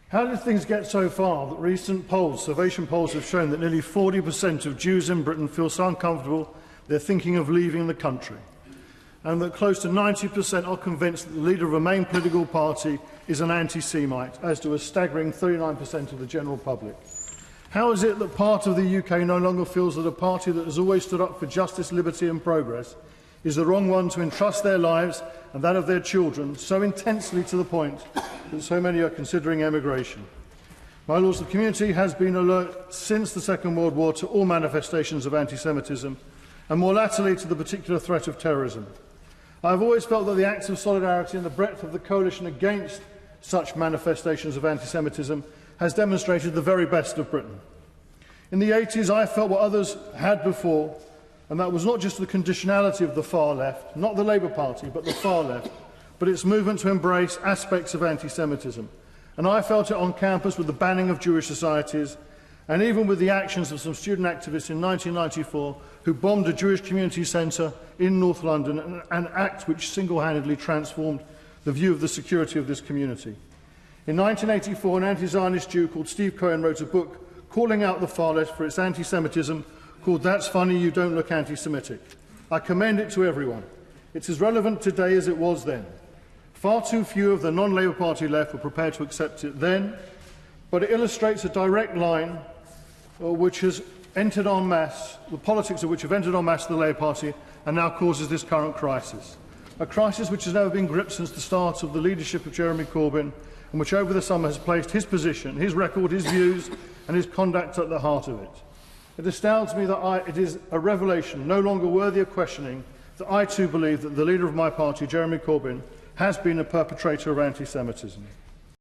How did things get so far that recent polls, survey polls, have shown that nearly 40% of Jews in Britain feel so uncomfortable they're thinking of leaving the country, and that close to 90% are convinced that the leader of a main political party is an anti-Semite, as do a staggering 39% of the general public? How is it that part of the UK no longer feels that a party that has always stood up for justice, liberty and progress is the wrong one to entrust their lives and that of their children so intensely to the point that so many are considering emigration? My Lords, the community has been alert since the Second World War to all manifestations of anti-Semitism, and more latterly to the particular threat of terrorism. I have always felt that the acts of solidarity and the breadth of the coalition against such manifestations of anti-Semitism has demonstrated the very best of Britain. In the 80s, I felt what others had before, and that was not just the conditionality of the far left, not the Labour Party, but the far left, but its movement to embrace aspects of anti-Semitism. And I felt it on campus with the banning of Jewish societies, and even with the actions of some student activists in 1994 who bombed a Jewish community centre in North London, an act which single-handedly transformed the view of the security of this community. In 1984, an anti-Zionist Jew called Steve Cohen wrote a book calling out the far left for its anti-Semitism called "That's Funny, You Don't Look Anti-Semitic." I commend it to everyone. It's as relevant today as it was then. Far too few of the non-Labour Party left were prepared to accept it then, but it illustrates a direct line which has entered en masse, the politics of which have entered en masse the Labour Party and now causes this current crisis. A crisis which has never been gripped since the start of the leadership of Jeremy Corbyn, and which over the summer has placed his position, his record, his views and his conduct at the heart of it. It astounds me that it is a revelation no longer worthy of questioning that I too believe that the leader of my party, Jeremy Corbyn, has been a perpetrator of anti-Semitism.